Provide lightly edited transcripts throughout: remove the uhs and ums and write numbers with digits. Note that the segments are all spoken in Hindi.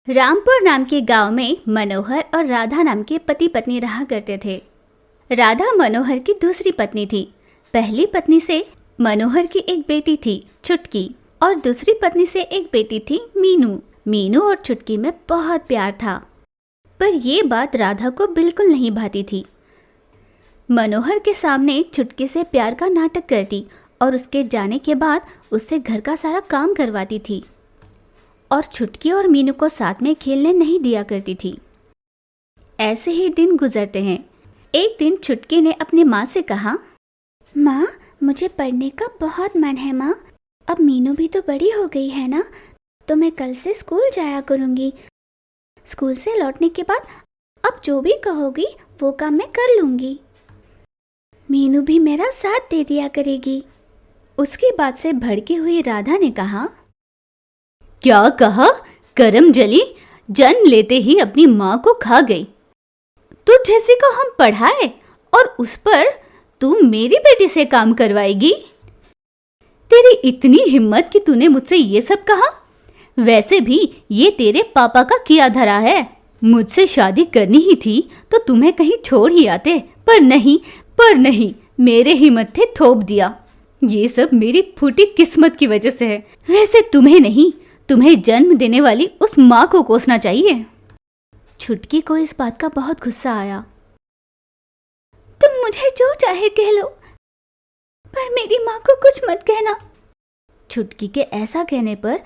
रामपुर नाम के गांव में मनोहर और राधा नाम के पति पत्नी रहा करते थे। राधा मनोहर की दूसरी पत्नी थी। पहली पत्नी से मनोहर की एक बेटी थी छुटकी, और दूसरी पत्नी से एक बेटी थी मीनू। मीनू और छुटकी में बहुत प्यार था, पर ये बात राधा को बिल्कुल नहीं भाती थी। मनोहर के सामने छुटकी से प्यार का नाटक करती और उसके जाने के बाद उससे घर का सारा काम करवाती थी, और छुटकी और मीनू को साथ में खेलने नहीं दिया करती थी। ऐसे ही दिन गुजरते हैं। एक दिन छुटकी ने अपनी माँ से कहा, माँ, मुझे पढ़ने का बहुत मन है माँ। अब मीनू भी तो बड़ी हो गई है ना, तो मैं कल से स्कूल जाया करूँगी। स्कूल से लौटने के बाद अब जो भी कहोगी वो काम मैं कर लूँगी। मीनू भी मेरा साथ दे दिया करेगी। उसकी बात से भड़की हुई राधा ने कहा, क्या कहा? करम जली, जन्म लेते ही अपनी माँ को खा गई। तू जैसी को हम पढ़ाए और उस पर तू मेरी बेटी से काम करवाएगी? तेरी इतनी हिम्मत कि तूने मुझसे ये सब कहा? वैसे भी ये तेरे पापा का किया धरा है। मुझसे शादी करनी ही थी तो तुम्हें कहीं छोड़ ही आते, पर नहीं, मेरे ही मत्थे थोप दिया। ये सब मेरी फूटी किस्मत की वजह से है। वैसे तुम्हें नहीं, तुम्हें जन्म देने वाली उस माँ को कोसना चाहिए। छुटकी को इस बात का बहुत गुस्सा आया। तुम मुझे जो चाहे कह लो, पर मेरी माँ को कुछ मत कहना। छुटकी के ऐसा कहने पर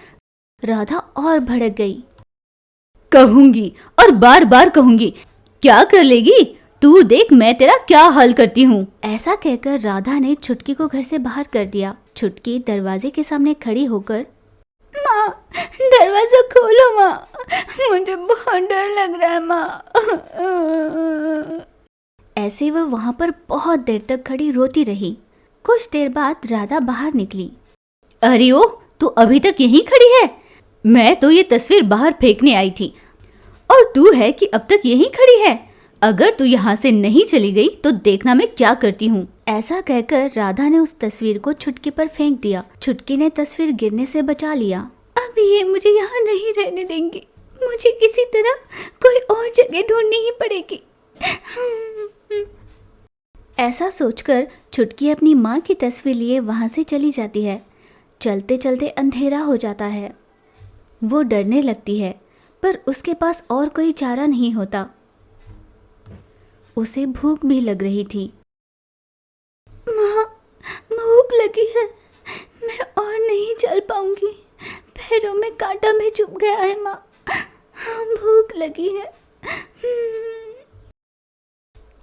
राधा और भड़क गई। कहूंगी और बार बार कहूंगी, क्या कर लेगी? तू देख मैं तेरा क्या हाल करती हूँ। ऐसा कहकर राधा ने छुटकी को घर से बाहर कर दिया। छुटकी दरवाजे के सामने खड़ी होकर, माँ, दरवाजा खोलो माँ, मुझे बहुत डर लग रहा है माँ। ऐसे वह वहाँ पर बहुत देर तक खड़ी रोती रही। कुछ देर बाद राधा बाहर निकली। अरे ओ, तू अभी तक यहीं खड़ी है? मैं तो ये तस्वीर बाहर फेंकने आई थी और तू है कि अब तक यहीं खड़ी है। अगर तू यहाँ से नहीं चली गई तो देखना मैं क्या करती हूँ। ऐसा कहकर राधा ने उस तस्वीर को छुटकी पर फेंक दिया। छुटकी ने तस्वीर गिरने से बचा लिया। अब ये मुझे यहाँ नहीं रहने देंगे। मुझे किसी तरह कोई और जगह ढूंढनी ही पड़ेगी। ऐसा सोचकर छुटकी अपनी माँ की तस्वीर लिए वहाँ से चली जाती है। चलते चलते अंधेरा हो जाता है। वो डरने लगती है, पर उसके पास और कोई चारा नहीं होता। उसे भूख भी लग रही थी। माँ, भूख लगी है, मैं और नहीं चल पाऊंगी। पैरों में कांटा भी चुभ गया है माँ, भूख लगी है।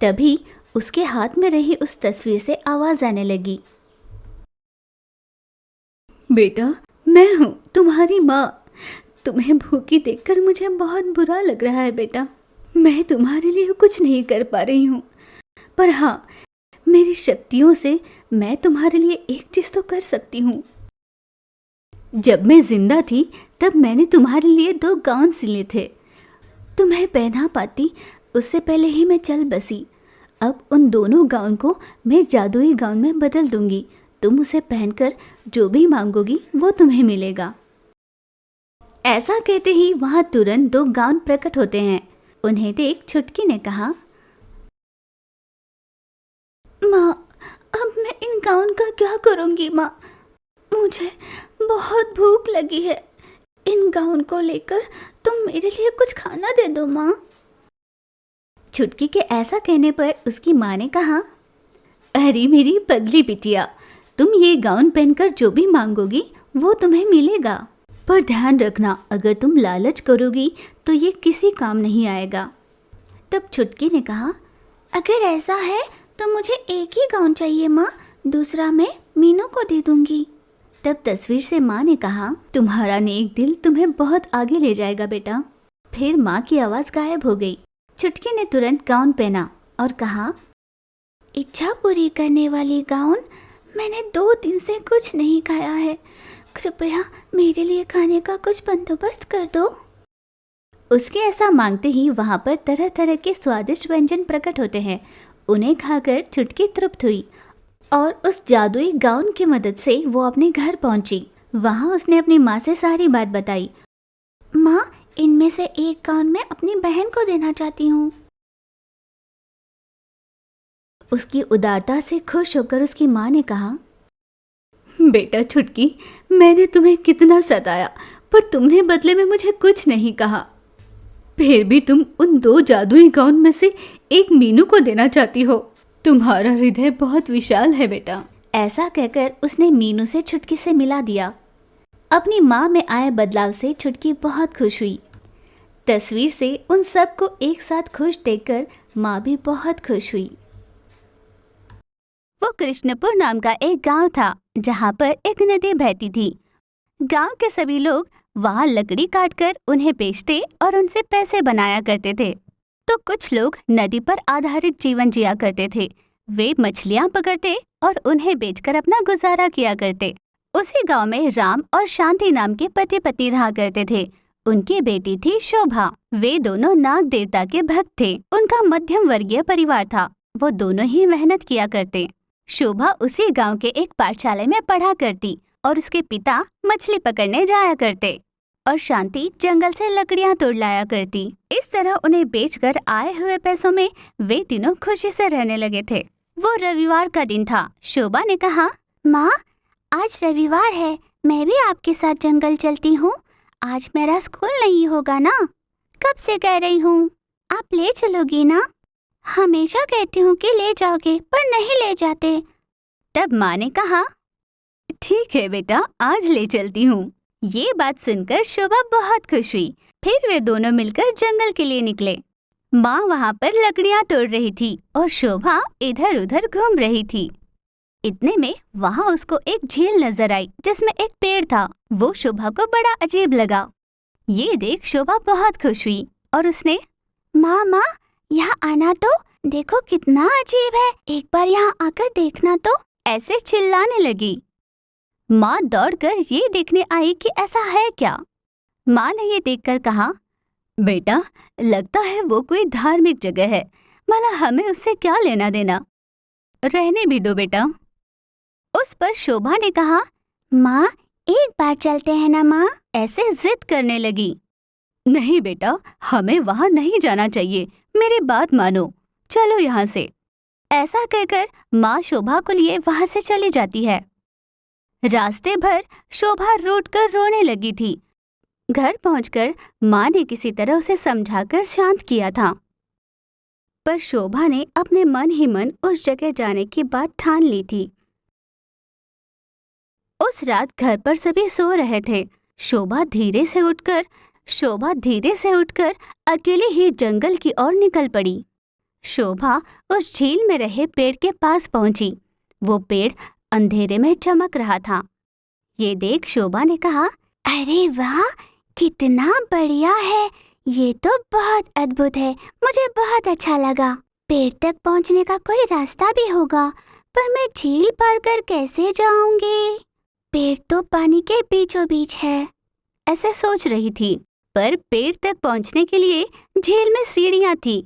तभी उसके हाथ में रही उस तस्वीर से आवाज आने लगी। बेटा, मैं हूँ तुम्हारी माँ। तुम्हें भूखी देखकर मुझे बहुत बुरा लग रहा है बेटा। मैं तुम्हारे लिए कुछ नहीं कर पा रही हूँ, पर हाँ, मेरी शक्तियों से मैं तुम्हारे लिए एक चीज़ तो कर सकती हूँ। जब मैं जिंदा थी तब मैंने तुम्हारे लिए 2 गाउन सिले थे। तुम्हें पहना पाती उससे पहले ही मैं चल बसी। अब उन दोनों गाउन को मैं जादुई गाउन में बदल दूंगी। तुम उसे पहनकर जो भी मांगोगी वो तुम्हें मिलेगा। ऐसा कहते ही वहाँ तुरंत 2 गाउन प्रकट होते हैं। उन्हें देख छुटकी ने कहा, माँ, अब मैं इन गाउन का क्या करूँगी माँ? मुझे बहुत भूख लगी है। इन गाउन को लेकर तुम मेरे लिए कुछ खाना दे दो माँ। छुटकी के ऐसा कहने पर उसकी माँ ने कहा, अरे मेरी पगली बिटिया, तुम ये गाउन पहनकर जो भी मांगोगी वो तुम्हें मिलेगा, पर ध्यान रखना, अगर तुम लालच करोगी तो ये किसी काम नहीं आएगा। तब छुटकी ने कहा, अगर ऐसा है तो मुझे एक ही गाउन चाहिए माँ, दूसरा मैं मीनू को दे दूंगी। तब तस्वीर से माँ ने कहा, तुम्हारा नेक दिल तुम्हें बहुत आगे ले जाएगा बेटा। फिर माँ की आवाज़ गायब हो गई। छुटकी ने तुरंत गाउन पहना और कहा, इच्छा पूरी करने वाली गाउन, मैंने 2 दिन से कुछ नहीं खाया है। कृपया मेरे लिए खाने का कुछ बंदोबस्त कर दो। उसके ऐसा मांगते ही वहाँ पर तरह तरह के स्वादिष्ट व्यंजन प्रकट होते हैं। उन्हें खाकर छुटकी तृप्त हुई और उस जादुई गाउन की मदद से वो अपने घर पहुंची। वहाँ उसने अपनी माँ से सारी बात बताई। माँ, इनमें से एक गाउन मैं अपनी बहन को देना चाहती हूँ। उसकी उदारता से खुश होकर उसकी माँ ने कहा, बेटा छुटकी, मैंने तुम्हें कितना सताया, पर तुमने बदले में मुझे कुछ नहीं कहा। फिर भी तुम उन 2 जादुई गाउन में से एक मीनू को देना चाहती हो। तुम्हारा हृदय बहुत विशाल है बेटा। ऐसा कहकर उसने मीनू से छुटकी से मिला दिया। अपनी माँ में आए बदलाव से छुटकी बहुत खुश हुई। तस्वीर से उन सबको एक साथ खुश देखकर माँ भी बहुत खुश हुई। वो कृष्णपुर नाम का एक गांव था, जहाँ पर एक नदी बहती थी। गांव के सभी लोग वहाँ लकड़ी काटकर उन्हें बेचते और उनसे पैसे बनाया करते थे। तो कुछ लोग नदी पर आधारित जीवन जिया करते थे। वे मछलियाँ पकड़ते और उन्हें बेचकर अपना गुजारा किया करते। उसी गांव में राम और शांति नाम के पति पत्नी रहा करते थे। उनकी बेटी थी शोभा। वे दोनों नाग देवता के भक्त थे। उनका मध्यम वर्गीय परिवार था। वो दोनों ही मेहनत किया करते। शोभा उसी गांव के एक पाठशाला में पढ़ा करती और उसके पिता मछली पकड़ने जाया करते और शांति जंगल से लकड़ियां तोड़ लाया करती। इस तरह उन्हें बेचकर आए हुए पैसों में वे तीनों खुशी से रहने लगे थे। वो रविवार का दिन था। शोभा ने कहा, माँ, आज रविवार है, मैं भी आपके साथ जंगल चलती हूँ। आज मेरा स्कूल नहीं होगा ना? कब से कह रही हूँ, आप ले चलोगी ना? हमेशा कहती हूँ कि ले जाओगे, पर नहीं ले जाते। तब माँ ने कहा, ठीक है बेटा, आज ले चलती हूँ। ये बात सुनकर शोभा बहुत खुश हुई। फिर वे दोनों मिलकर जंगल के लिए निकले। माँ वहाँ पर लकड़ियाँ तोड़ रही थी और शोभा इधर उधर घूम रही थी। इतने में वहाँ उसको एक झील नजर आई जिसमें एक पेड़ था। वो शोभा को बड़ा अजीब लगा। ये देख शोभा बहुत खुश हुई और उसने, माँ, यहाँ आना तो, देखो कितना अजीब है, एक बार यहाँ आकर देखना तो, ऐसे चिल्लाने लगी। माँ दौड़कर ये देखने आई कि ऐसा है क्या। माँ ने ये देखकर कहा, बेटा, लगता है वो कोई धार्मिक जगह है, भला हमें उससे क्या लेना देना, रहने भी दो बेटा। उस पर शोभा ने कहा, माँ, एक बार चलते हैं ना माँ? ऐसे जिद करने लगी। नहीं बेटा, हमें वहाँ नहीं जाना चाहिए, मेरी बात मानो, चलो यहाँ से। ऐसा कहकर माँ शोभा को लिए वहाँ से चली जाती है। रास्ते भर शोभा रूठ कर रोने लगी थी। घर पहुंचकर माँ ने किसी तरह उसे समझाकर शांत किया था, पर शोभा ने अपने मन ही मन उस जगह जाने की बात ठान ली थी। उस रात घर पर सभी सो रहे थे। शोभा धीरे से उठकर अकेले ही जंगल की ओर निकल पड़ी। शोभा उस झील में रहे पेड़ के पास पहुंची। वो पेड़ अंधेरे में चमक रहा था। ये देख शोभा ने कहा, अरे वाह, कितना बढ़िया है, ये तो बहुत अद्भुत है, मुझे बहुत अच्छा लगा। पेड़ तक पहुंचने का कोई रास्ता भी होगा, पर मैं झील पार कर कैसे जाऊंगी? पेड़ तो पानी के बीचों बीच है। ऐसे सोच रही थी, पर पेड़ तक पहुंचने के लिए झील में सीढ़ियां थी।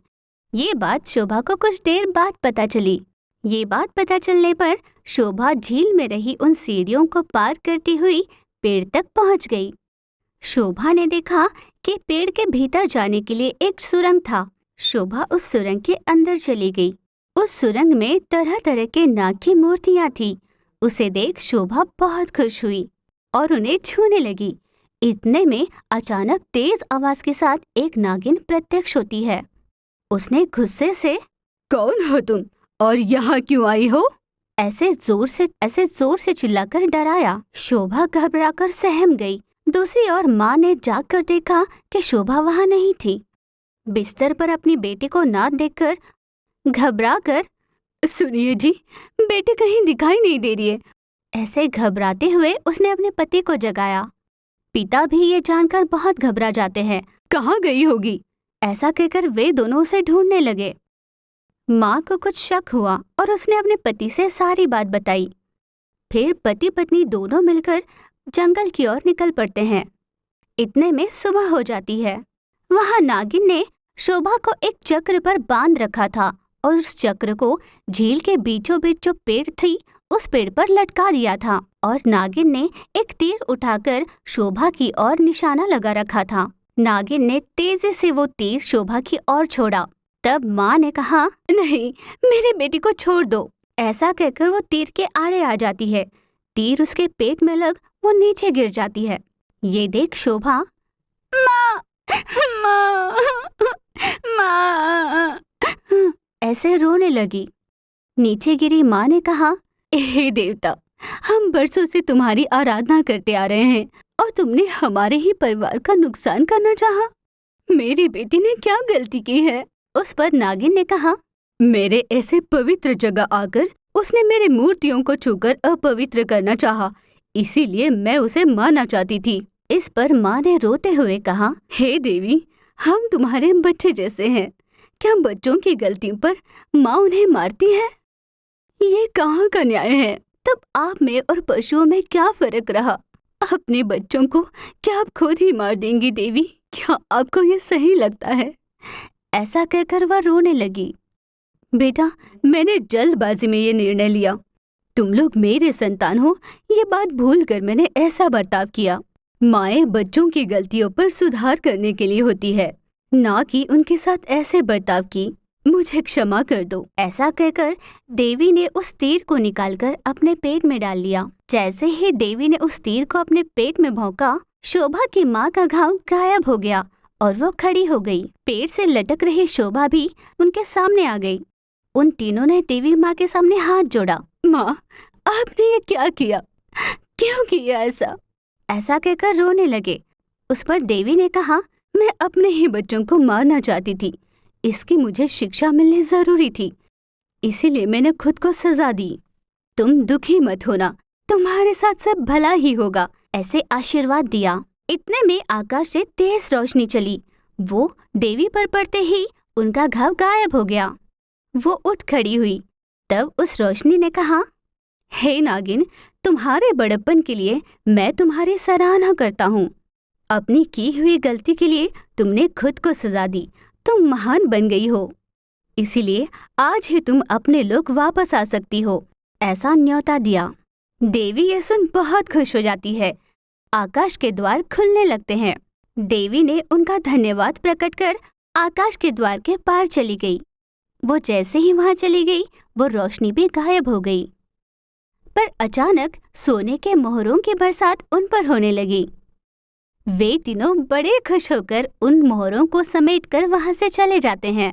ये बात शोभा को कुछ देर बाद पता चली। ये बात पता चलने पर शोभा झील में रही उन सीढ़ियों को पार करती हुई पेड़ तक पहुंच गई। शोभा ने देखा कि पेड़ के भीतर जाने के लिए एक सुरंग था। शोभा उस सुरंग के अंदर चली गई। उस सुरंग में तरह तरह के नाग की मूर्तियां थी। उसे देख शोभा बहुत खुश हुई और उन्हें छूने लगी। इतने में अचानक तेज आवाज के साथ एक नागिन प्रत्यक्ष होती है। उसने गुस्से से, कौन हो तुम और यहाँ क्यों आई हो? ऐसे जोर से चिल्लाकर डराया। शोभा घबराकर सहम गई। दूसरी ओर माँ ने जागकर देखा कि शोभा वहाँ नहीं थी। बिस्तर पर अपनी बेटी को ना देखकर घबराकर, सुनिए जी, बेटी कहीं दिखाई नहीं दे रही है। ऐसे घबराते हुए उसने अपने पति को जगाया। पिता भी ये जानकर बहुत घबरा जाते हैं, कहाँ गई होगी? ऐसा कहकर वे दोनों उसे ढूंढने लगे। माँ को कुछ शक हुआ और उसने अपने पति से सारी बात बताई। फिर पति पत्नी दोनों मिलकर जंगल की ओर निकल पड़ते हैं। इतने में सुबह हो जाती है। वहाँ नागिन ने शोभा को एक चक्र पर बांध रखा था और उस चक्र को झील के बीचों बीच जो पेड़ थी उस पेड़ पर लटका दिया था और नागिन ने एक तीर उठाकर शोभा की ओर निशाना लगा रखा था। नागिन ने तेजी से वो तीर शोभा की ओर छोड़ा। तब माँ ने कहा, नहीं, मेरे बेटी को छोड़ दो। ऐसा कहकर वो तीर के आड़े आ जाती है। तीर उसके पेट में लग वो नीचे गिर जाती है। ये देख शोभा माँ, माँ, माँ, ऐसे रोने लगी। नीचे गिरी माँ ने कहा, हे देवता, हम बरसों से तुम्हारी आराधना करते आ रहे हैं और तुमने हमारे ही परिवार का नुकसान करना चाहा। मेरी बेटी ने क्या गलती की है? उस पर नागिन ने कहा, मेरे ऐसे पवित्र जगह आकर उसने मेरे मूर्तियों को छूकर अपवित्र करना चाहा, इसीलिए मैं उसे मारना चाहती थी। इस पर माँ ने रोते हुए कहा, हे देवी, हम तुम्हारे बच्चे जैसे हैं। क्या बच्चों की गलतियों पर माँ उन्हें मारती है? ये कहाँ का न्याय है? तब आप में और पशुओं में क्या फर्क रहा? अपने बच्चों को क्या आप खुद ही मार देंगी देवी? क्या आपको ये सही लगता है? ऐसा कहकर वह रोने लगी। बेटा, मैंने जल्दबाजी में ये निर्णय लिया। तुम लोग मेरे संतान हो, ये बात भूलकर मैंने ऐसा बर्ताव किया। माएँ बच्चों की गलतियों पर सुधार करने के लिए होती है, ना कि उनके साथ ऐसे बर्ताव की। मुझे क्षमा कर दो। ऐसा कहकर देवी ने उस तीर को निकालकर अपने पेट में डाल लिया। जैसे ही देवी ने उस तीर को अपने पेट में भोंका, शोभा की माँ का घाव गायब हो गया और वो खड़ी हो गई। पेट से लटक रही शोभा भी उनके सामने आ गई। उन तीनों ने देवी माँ के सामने हाथ जोड़ा। माँ, आपने ये क्या किया? क्यों किया ऐसा? ऐसा कहकर रोने लगे। उस पर देवी ने कहा, मैं अपने ही बच्चों को मारना चाहती थी। इसकी मुझे शिक्षा मिलनी जरूरी थी, इसीलिए मैंने खुद को सजा दी। तुम दुखी मत होना, तुम्हारे साथ सब भला ही होगा। ऐसे आशीर्वाद दिया। इतने में आकाश से तेज रोशनी चली। वो देवी पर पड़ते ही उनका घाव गायब हो गया। वो उठ खड़ी हुई। तब उस रोशनी ने कहा, हे नागिन, तुम्हारे बड़प्पन के लिए मैं तुम्हारी सराहना करता हूँ। अपनी की हुई गलती के लिए तुमने खुद को सजा दी। तुम महान बन गई हो, इसीलिए आज ही तुम अपने लोग वापस आ सकती हो, ऐसा न्योता दिया। देवी ये सुन बहुत खुश हो जाती है। आकाश के द्वार खुलने लगते हैं। देवी ने उनका धन्यवाद प्रकट कर आकाश के द्वार के पार चली गई। वो जैसे ही वहां चली गई, वो रोशनी भी गायब हो गई। पर अचानक सोने के मोहरों की बरसात उन पर होने लगी। वे तीनों बड़े खुश होकर उन मोहरों को समेटकर वहां से चले जाते हैं।